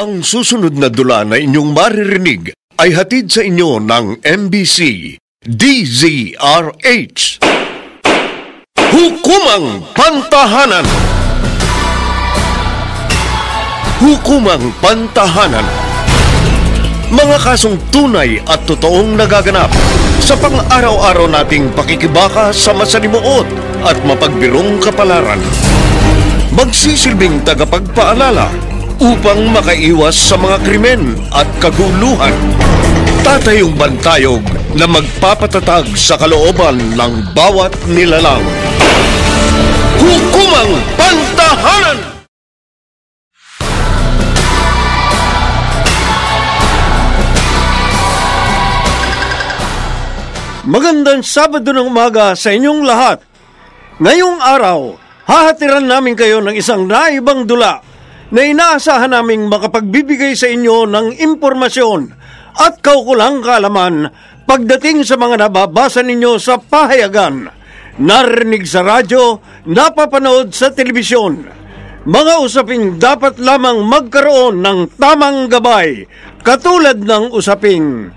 Ang susunod na dula na inyong maririnig ay hatid sa inyo ng MBC DZRH. Hukumang Pantahanan. Hukumang Pantahanan. Mga kasong tunay at totoong nagaganap sa pang-araw-araw nating pakikibaka sa masalimuot at mapagbirong kapalaran. Magsisilbing tagapagpaalala upang makaiwas sa mga krimen at kaguluhan. Tatayong bantayog na magpapatatag sa kalooban ng bawat nilalang. Hukumang Pantahanan! Magandang Sabado ng umaga sa inyong lahat. Ngayong araw, hahatiran namin kayo ng isang naibang dula na inaasahan naming makapagbibigay sa inyo ng impormasyon at kaukulang kaalaman pagdating sa mga nababasa ninyo sa pahayagan, narinig sa radyo, napapanood sa telebisyon. Mga usaping dapat lamang magkaroon ng tamang gabay, katulad ng usaping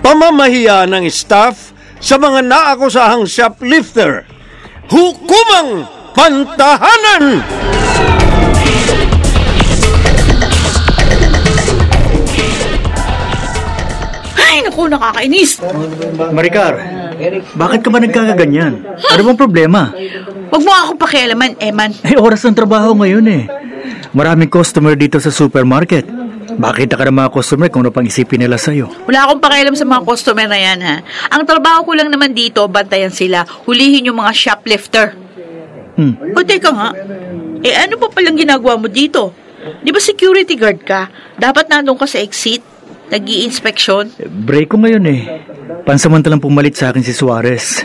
pamamahiya ng staff sa mga naakusahang shoplifter. Hukumang Pantahanan! Ay, naku, nakakainis. Maricar, bakit ka ba nagkakaganyan? Ano bang problema? Huwag mo akong pakialaman, Eman. Oras ng trabaho ngayon eh. Maraming customer dito sa supermarket. Makita ka ng mga customer kung ano pang isipin nila sa'yo. Wala akong pakialam sa mga customer na yan, ha? Ang trabaho ko lang naman dito, bantayan sila, hulihin yung mga shoplifter. O teka nga, ano pa palang ginagawa mo dito? Di ba security guard ka? Dapat nandun ka sa exit, nag-i-inspeksyon. Break ko ngayon eh. Pansamantalang pumalit sa akin si Suarez.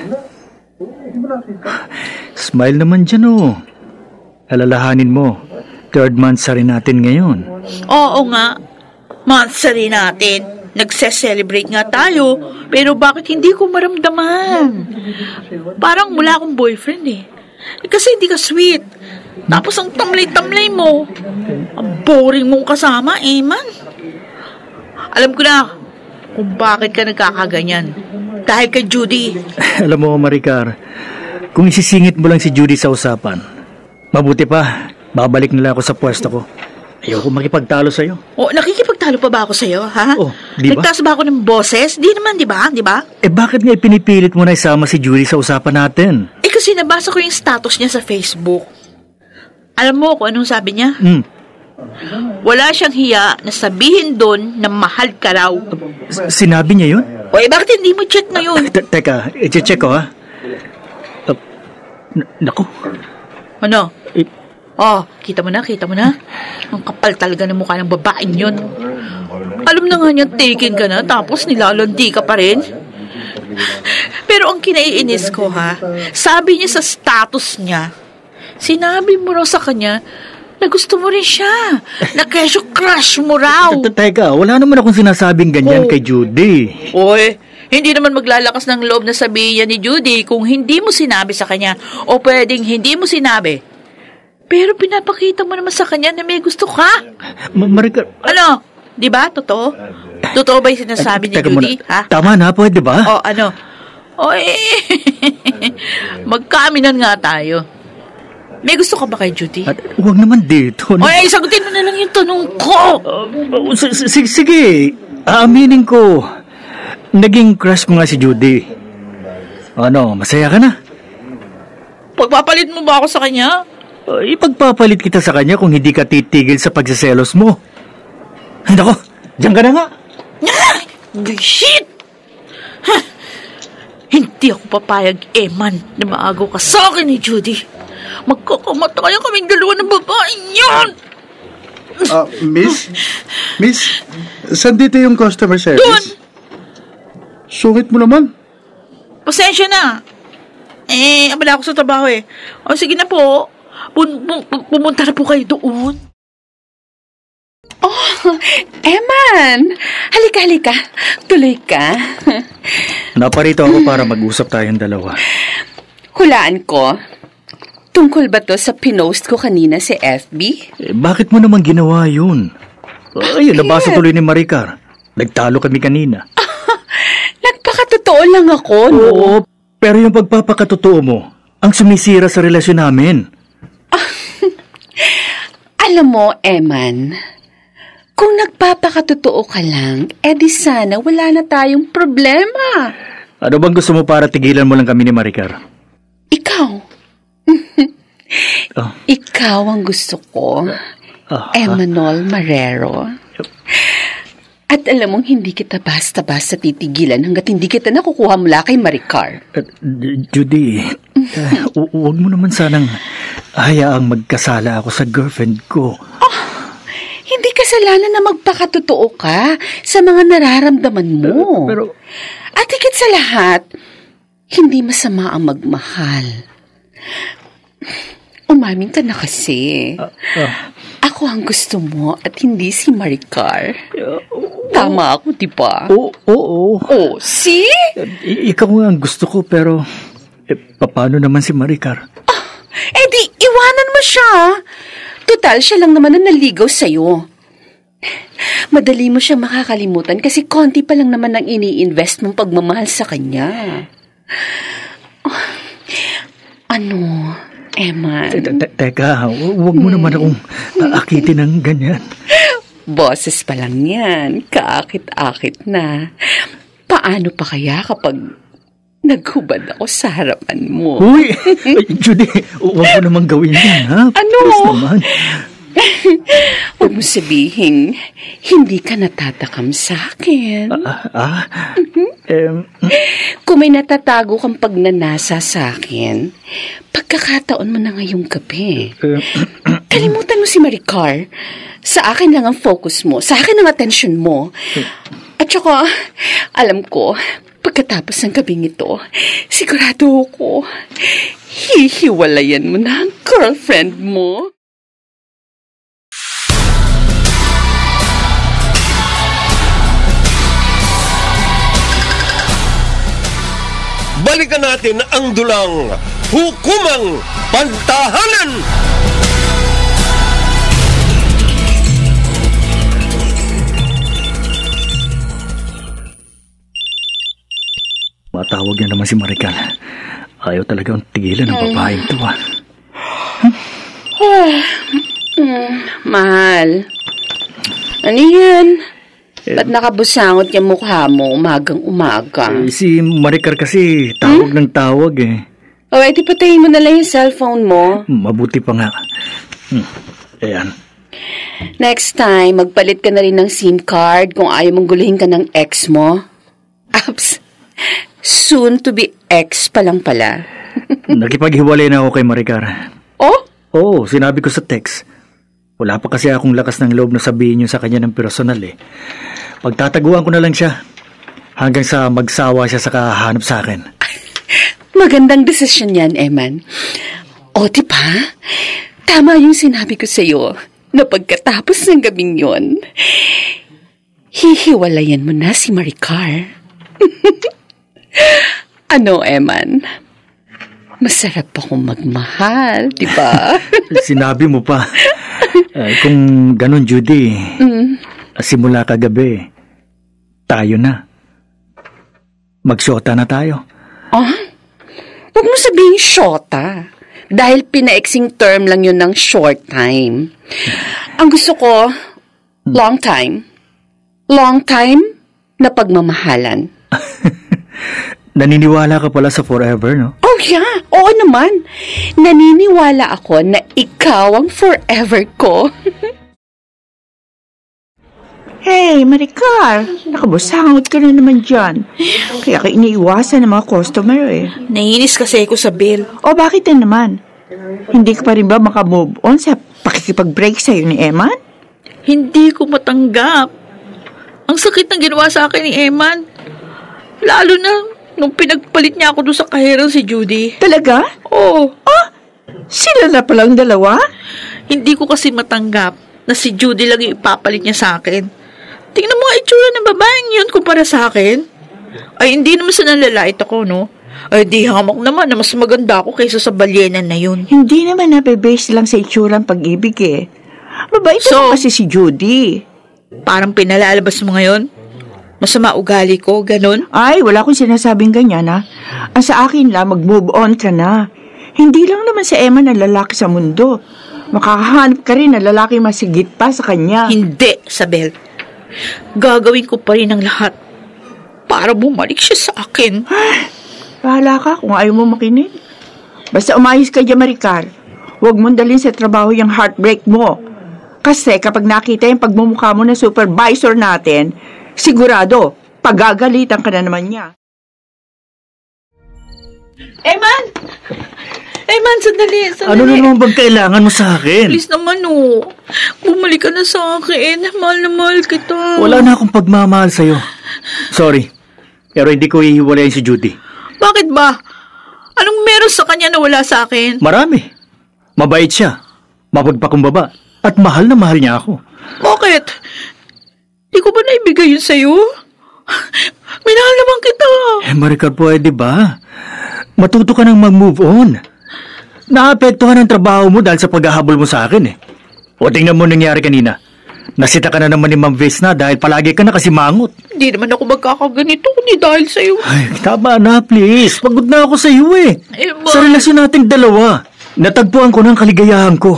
Smile naman dyan oh. Alalahanin mo, 3rd month sa rin natin ngayon. Oo nga, months rin natin. Nagse-celebrate nga tayo, pero bakit hindi ko maramdaman? Parang wala akong boyfriend eh. Kasi hindi ka sweet. Tapos ang tamlay-tamlay mo. Ang boring mong kasama, man. Alam ko na kung bakit ka nagkakaganyan. Dahil kay Judy. Alam mo, Maricar, kung isisingit mo lang si Judy sa usapan, mabuti pa, babalik nila ako sa pwesto ko. Ayoko makipagtalo sa'yo. Nakikipagtalo pa ba ako sa'yo, ha? Di ba? Nagtaas ba ako ng boses? Di naman, di ba? Di ba? Bakit nga ipinipilit mo na isama si Judy sa usapan natin? Kasi nabasa ko yung status niya sa Facebook. Alam mo kung anong sabi niya? Wala siyang hiya na sabihin doon na mahal ka raw. Sinabi niya yun? Bakit hindi mo check ngayon? Teka, i-check ko ha. Naku. Ano? Kita mo na. Ang kapal talaga ng mukha ng babaeng yun. Alam na nga niya, taken ka na, tapos nilalandi ka pa rin. Pero ang kinaiinis ko ha, sabi niya sa status niya, sinabi mo raw sa kanya na gusto mo rin siya, na kesyo crush mo raw. Teka, wala naman akong sinasabing ganyan kay Judy. Hindi naman maglalakas ng loob na sabihin yan ni Judy kung hindi mo sinabi sa kanya, o pwedeng hindi mo sinabi. Pero pinapakita mo naman sa kanya na may gusto ka. Maricar... Ano? Di ba? Totoo? Totoo ba yung sinasabi ni Judy? Ha? Tama na, pwede ba? Ano? Magkaaminan nga tayo. May gusto ka ba kay Judy? Huwag naman dito. Sagutin mo na lang yung tanong ko. Sige, aaminin ko. Naging crush mo nga si Judy. Ano, masaya ka na? Pagpapalit mo ba ako sa kanya? Ipagpapalit kita sa kanya kung hindi ka titigil sa pagsiselos mo. Nako, diyan ka na nga. Shit! Hindi ako papayag, Eman, na maago ka sa akin ni Judy. Magkakamataya kaming dalawa ng babaeng yun! Miss, saan dito yung customer service? Doon! Sungit mo naman. Pasensya na. Abala ako sa trabaho eh. Sige na po. Pumunta na po kayo doon. Eman! Halika. Tuloy ka. Naparito ako para mag-usap tayong dalawa. Hulaan ko. Tungkol ba to sa pinost ko kanina sa FB? Bakit mo naman ginawa yun? Ayun, nabasa tuloy ni Maricar. Nagtalo kami kanina. Nagpakatotoo lang ako, no? Oo, pero yung pagpapakatotoo mo, ang sumisira sa relasyon namin. Alam mo, Eman, kung nagpapakatotoo ka lang, edi sana wala na tayong problema. Ano bang gusto mo para tigilan mo lang kami ni Maricar? Ikaw. Ikaw ang gusto ko, Emanol Marrero. At alam mong hindi kita basta-basta titigilan hanggat hindi kita nakukuha mula kay Maricar. Judy, huwag mo naman sanang hayaang magkasala ako sa girlfriend ko. Hindi kasalanan na magpakatotoo ka sa mga nararamdaman mo. Pero at higit sa lahat, hindi masama ang magmahal. Umamin ka na kasi. Ako ang gusto mo at hindi si Maricar. Tama ako, di ba? Oo. Oh, see? Ikaw nga ang gusto ko, pero paano naman si Maricar? Di, iwanan mo siya. Total, siya lang naman ang naligaw sa'yo. Madali mo siya makakalimutan kasi konti pa lang naman ang ini-invest mong pagmamahal sa kanya. Ano, Eman? Teka, huwag mo naman akong aakitin ng ganyan. Boses pa lang yan. Kaakit-akit na. Paano pa kaya kapag naghubad ako sa harapan mo? Uy! Judy, huwag mo naman gawin yan, ha? Ano? Please naman. Huwag mo sabihin, hindi ka natatakam sa akin. Kung may natatago kang pagnanasa sa akin, pagkakataon mo na ngayong gabi. Kalimutan mo si Maricar. Sa akin lang ang focus mo. Sa akin ang atensyon mo. At saka, alam ko, pagkatapos ng gabing ito, sigurado ako, hihiwalayan mo na ang girlfriend mo. Balikan natin ang dulang Hukumang Pantahanan! Matawag niya naman si Maricar. Ayaw talagang tigilan ng babaeng ito, ha? Mahal. Ano yan? Ba't nakabusangot yung mukha mo umagang-umaga? Si Maricar kasi tawag ng tawag, eh. Di patayin mo na lang yung cellphone mo. Mabuti pa nga. Ayan. Next time, magpalit ka na rin ng SIM card kung ayaw mong guluhin ka ng ex mo. Apps. Soon to be ex pa lang pala. Nakipaghiwalay na ako kay Maricar. Oh? Oo, sinabi ko sa text. Wala pa kasi akong lakas ng loob na sabihin yun sa kanya ng personal, eh. Pagtataguan ko na lang siya hanggang sa magsawa siya sa kahanap sa akin. Magandang desisyon yan, Eman. Diba? Tama yung sinabi ko sa'yo na pagkatapos ng gabing yon, hihiwalayan mo na si Maricar. Ano, Eman? Masarap akong magmahal, di ba? Sinabi mo pa. Kung ganun, Judy, simula kagabi, tayo na. Magsyota na tayo. Huwag mo sabihin syota. Dahil pina-exing term lang yun ng short time. Ang gusto ko, long time. Long time na pagmamahalan. Naniniwala ka pala sa forever, no? Oh, yeah. Oo naman. Naniniwala ako na ikaw ang forever ko. Hey, Maricar. Nakabusangot ka na naman dyan. Kaya ka iniiwasan ng mga customer, eh. Naiinis kasi ako sa bill. Bakit na naman? Hindi ka pa rin ba makamove on sa pakikipag-break sa'yo ni Eman? Hindi ko matanggap. Ang sakit ng ginawa sa akin ni Eman. Lalo na nung pinagpalit niya ako doon sa kahirang si Judy. Talaga? Oo. Sila na palang dalawa? Hindi ko kasi matanggap na si Judy lang yung ipapalit niya sa akin. Tingnan mo nga itsura ng babaeng yun kumpara sa akin. Ay, hindi naman sa nalalait ako, no? Ay, di hamak naman na mas maganda ako kaysa sa balyenan na yun. Hindi naman nabibase lang sa itsura ang pag-ibig, eh. Mabait naman kasi si Judy. Parang pinalalabas mo ngayon? Masama ugali ko, ganun? Ay, wala akong sinasabing ganyan, ha? Ang sa akin lang, mag-move on ka na. Hindi lang naman si Emma na lalaki sa mundo. Makakahanap ka rin na lalaki masigit pa sa kanya. Hindi, Isabel. Gagawin ko pa rin ang lahat para bumalik siya sa akin. Bahala ka kung ayaw mo makinig. Basta umayos ka dyan, Maricar. Huwag mong dalhin sa trabaho yung heartbreak mo. Kasi kapag nakita yung pagmumukha mo na supervisor natin, sigurado, pagagalitan ka na naman niya. Eman! Eman, sandali. Ano na naman bang kailangan mo sa akin? Please naman, bumalik ka na sa akin. Mahal na mahal kita. Wala na akong pagmamahal sa'yo. Sorry, pero hindi ko ihiwalayin si Judy. Bakit ba? Anong meron sa kanya na wala sa akin? Marami. Mabait siya, mapagpakumbaba, at mahal na mahal niya ako. Bakit? Di ko ba naibigay yun sa'yo? Minahal naman kita. Maricar, pwede ba? Matuto ka nang mag-move on. Naapektuhan ang trabaho mo dahil sa paghahabol mo sa akin O tingnan mo nangyari kanina. Nasita ka na naman ni Ma'am Vesna dahil palagi ka na kasi mangot. Hindi naman ako magkakaganito kundi dahil sa'yo. Ay, tama na, please. Pagod na ako sa'yo Eman. Sa relasyon nating dalawa, natagpuan ko ng kaligayahan ko.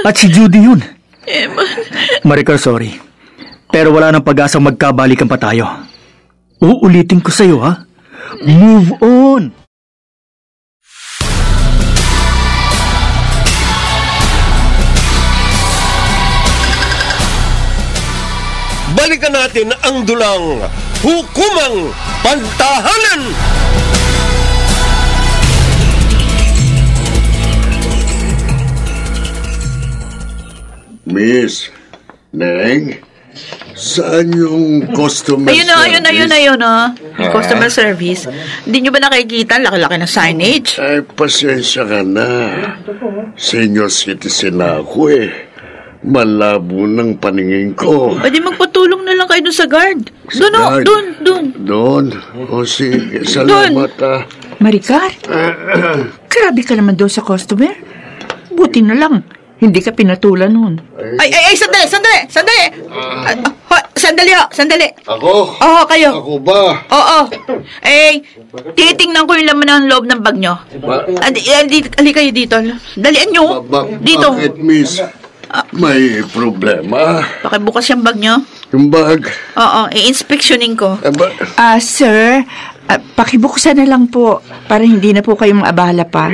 At si Judy yun. Eman. Maricar, sorry. Pero wala nang pag-asang magkabalikan pa tayo. Uulitin ko sa'yo, ha? Move on! Balikan natin ang dulang Hukumang Pantahanan! Miss, Neng, saan yung customer service? Ayun. Yung customer service. Hindi nyo ba nakikita? Laki-laki ng signage. Ay, pasensya ka na. Senior citizen na ako Malabo ng paningin ko. Pwede magpatulong na lang kayo dun sa guard. Doon. O sige, salamat Maricar, grabe ka naman doon sa customer. Buti na lang, hindi ka pinatulan nun. Ay, sandali! Sandali. Ako? Oo, kayo. Ako ba? Oo. Titingnan ko yung laman ng loob ng bag nyo. Ali kayo dito. Dalian nyo. Dito. Bakit, miss? May problema? Pakibukas yung bag nyo. Yung bag? Oo, i-inspectionin ko. Sir, pakibuksan na lang po para hindi na po kayo maabala pa.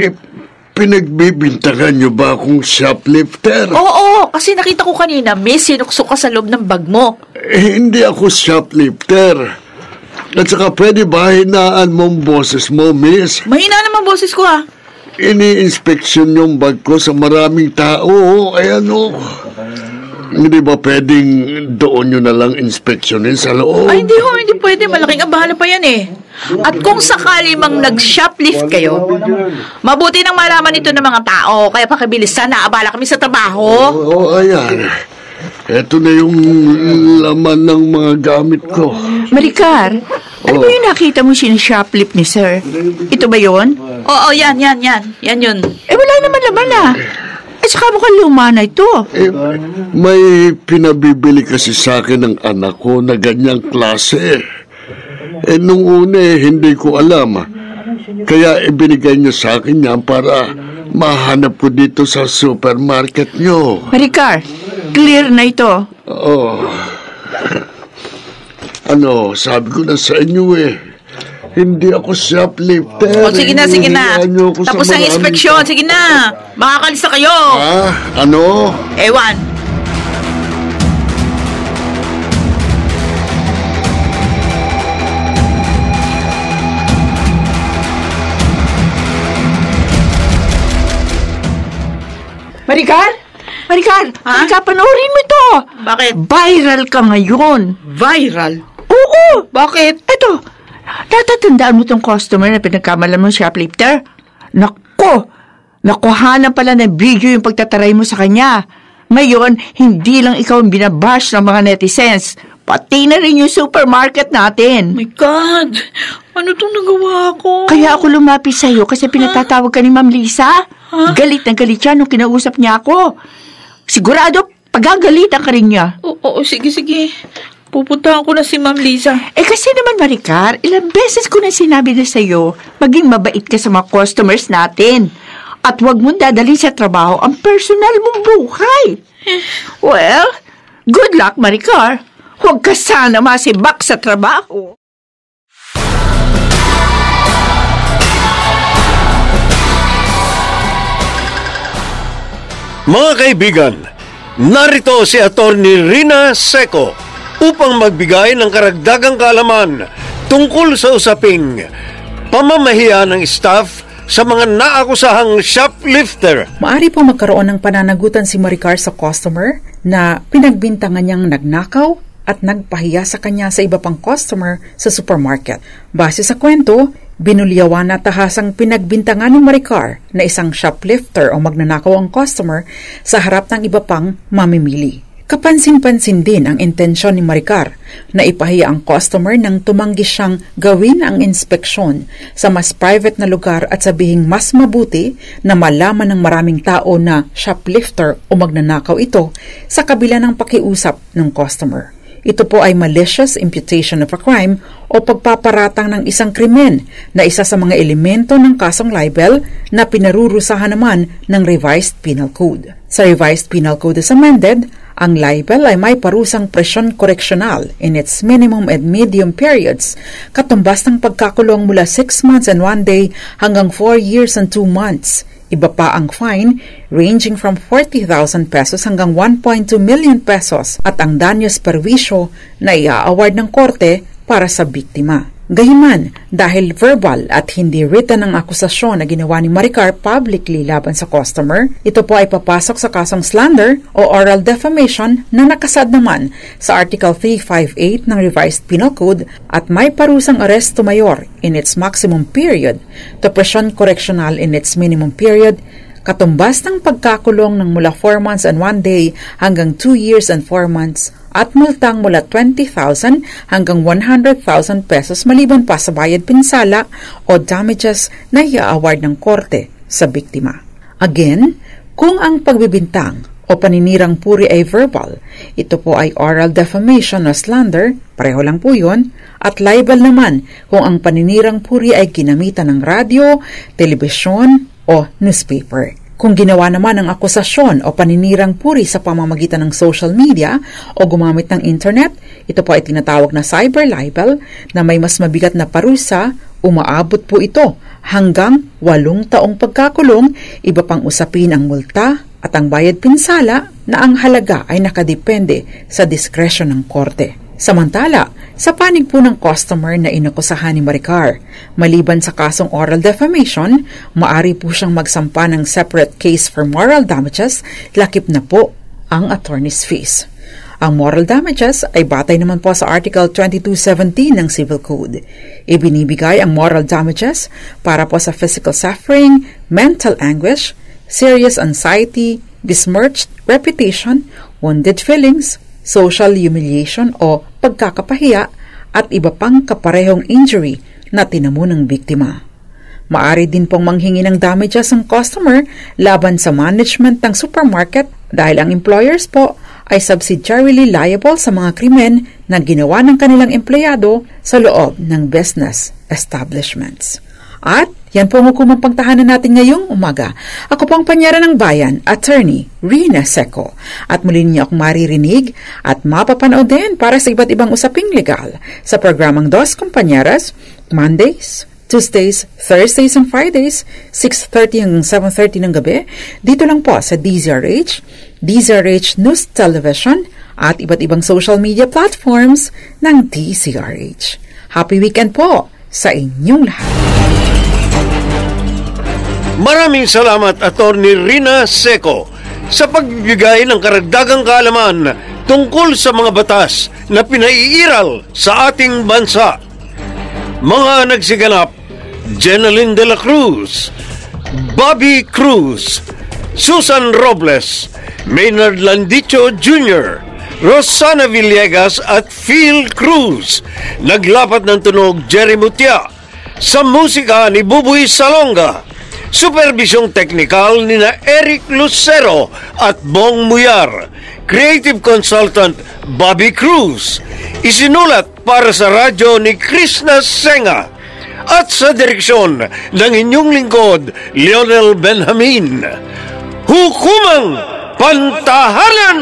Pinagbibintangan niyo ba akong shoplifter? Oo, kasi nakita ko kanina may sinuksok ka sa loob ng bag mo. Hindi ako shoplifter. At saka pwede ba hinaan mong boses mo, miss? Mahina naman boses ko Ini-inspeksyon yung bag ko sa maraming tao. Hindi ba pwedeng doon nyo na lang inspeksyonin sa loob? Ay, hindi pwede. Malaking abala pa yan At kung sakali mang nag-shoplift kayo, mabuti nang malaman ito ng mga tao. Kaya pakibilisan, naabala kami sa trabaho. Ayan. Ito na yung laman ng mga gamit ko. Maricar, ano ba yung nakita mo sinishoplift ni sir? Ito ba yun? Oo, yan. Yan yun. Wala naman laman At saka mukhang luma na ito. May pinabibili kasi sa akin ng anak ko na ganyang klase. Nung una hindi ko alam. Kaya ibinigay niyo sa akin yan para mahanap ko dito sa supermarket niyo. Maricar, clear na ito. Sabi ko na sa inyo hindi ako shoplifter. Sige na. Tapos ang inspeksyon. Sige na. Makakalis na kayo. Ano? Ewan. Maricar, panoorin mo ito. Bakit? Viral ka ngayon. Viral? Oo. Bakit? Ito, natatandaan mo tong customer na pinagkamalan mo shoplifter? Nakuhanan pala ng video yung pagtataray mo sa kanya. Ngayon, hindi lang ikaw ang binabash ng mga netizens, pati na rin yung supermarket natin. My God! Ano itong nagawa ko? Kaya ako lumapit sa'yo kasi pinatatawag ka ni Ma'am Lisa. Galit na galit siya nung kinausap niya ako. Sigurado, Pagagalitan ka rin niya. Oo, sige. Pupuntahan ko na si Ma'am Liza. Kasi naman, Maricar, ilang beses ko na sinabi na sa'yo, maging mabait ka sa mga customers natin. At huwag mong dadalhin sa trabaho ang personal mong buhay. Well, good luck, Maricar. Huwag ka sana masibak sa trabaho. Mga kaibigan, narito si Attorney Rina Seco upang magbigay ng karagdagang kaalaman tungkol sa usaping pamamahiya ng staff sa mga naakusahang shoplifter. Maari po magkaroon ng pananagutan si Maricar sa customer na pinagbintangan niyang nagnakaw at nagpahiya sa kanya sa iba pang customer sa supermarket. Base sa kwento, binulyawan at tahasang pinagbintangan ni Maricar na isang shoplifter o magnanakaw ang customer sa harap ng iba pang mamimili. Kapansin-pansin din ang intensyon ni Maricar na ipahiya ang customer nang tumanggi siyang gawin ang inspeksyon sa mas private na lugar at sabihing mas mabuti na malaman ng maraming tao na shoplifter o magnanakaw ito sa kabila ng pakiusap ng customer. Ito po ay malicious imputation of a crime o pagpaparatang ng isang krimen na isa sa mga elemento ng kasong libel na pinarurusahan naman ng Revised Penal Code. Sa Revised Penal Code as amended, ang libel ay may parusang presyon koreksyonal in its minimum and medium periods, katumbas ng pagkakulong mula 6 months and 1 day hanggang 4 years and 2 months. Iba pa ang fine ranging from 40,000 pesos hanggang 1.2 million pesos at ang danyos perwisyo na i-award ng korte para sa biktima. Gahiman, dahil verbal at hindi written ang akusasyon na ginawa ni Maricar publicly laban sa customer, ito po ay papasok sa kasong slander o oral defamation na nakasad naman sa Article 358 ng Revised Penal Code at may parusang arresto mayor in its maximum period to presyon correctional in its minimum period, katumbas ng pagkakulong ng mula 4 months and 1 day hanggang 2 years and 4 months at multang mula 20,000 hanggang 100,000 pesos maliban pa sa bayad pinsala o damages na i-award ng korte sa biktima. Again, kung ang pagbibintang o paninirang puri ay verbal, ito po ay oral defamation o slander, pareho lang po yun, at libel naman kung ang paninirang puri ay ginamitan ng radyo, telebisyon o newspaper. Kung ginawa naman ang akusasyon o paninirang puri sa pamamagitan ng social media o gumamit ng internet, ito po ay tinatawag na cyber libel na may mas mabigat na parusa, umaabot po ito hanggang 8 taong pagkakulong, iba pang usapin ang multa at ang bayad pinsala na ang halaga ay nakadepende sa diskresyon ng korte. Samantala, sa panig po ng customer na inakusahan ni Maricar, maliban sa kasong oral defamation, maari po siyang magsampa ng separate case for moral damages, lakip na po ang attorney's fees. Ang moral damages ay batay naman po sa Article 2217 ng Civil Code. Ibinibigay ang moral damages para po sa physical suffering, mental anguish, serious anxiety, besmirched reputation, wounded feelings, social humiliation o pagkakapahiya at iba pang kaparehong injury na tinamo ng biktima. Maari din pong manghingi ng damages ang customer laban sa management ng supermarket dahil ang employers po ay subsidiarily liable sa mga krimen na ginawa ng kanilang empleyado sa loob ng business establishments. At yan po ang hukumang pagtahanan natin ngayong umaga. Ako po ang panyara ng bayan, Attorney Rina Seco. At muli niyo akong maririnig at mapapanood din para sa iba't ibang usaping legal sa programang Dos Compañeras, Mondays, Tuesdays, Thursdays and Fridays, 6:30 hanggang 7:30 ng gabi, dito lang po sa DZRH, DZRH News Television at iba't ibang social media platforms ng DZRH. Happy weekend po sa inyong lahat. Maraming salamat, Attorney Rina Seco, sa pagbibigay ng karagdagang kaalaman tungkol sa mga batas na pinaiiral sa ating bansa. Mga nagsiganap, Jeneline de la Cruz, Bobby Cruz, Susan Robles, Maynard Landicho Jr., Rosana Villegas at Phil Cruz. Naglapat ng tunog Jerry Mutia. Sa musika ni Buboy Salonga. Supervisyong teknikal ni na Eric Lucero at Bong Muyar. Creative consultant Bobby Cruz. Isinulat para sa radyo ni Krishna Senga. At sa direksyon ng inyong lingkod, Lionel Benjamin. Hukumang Pantahanan!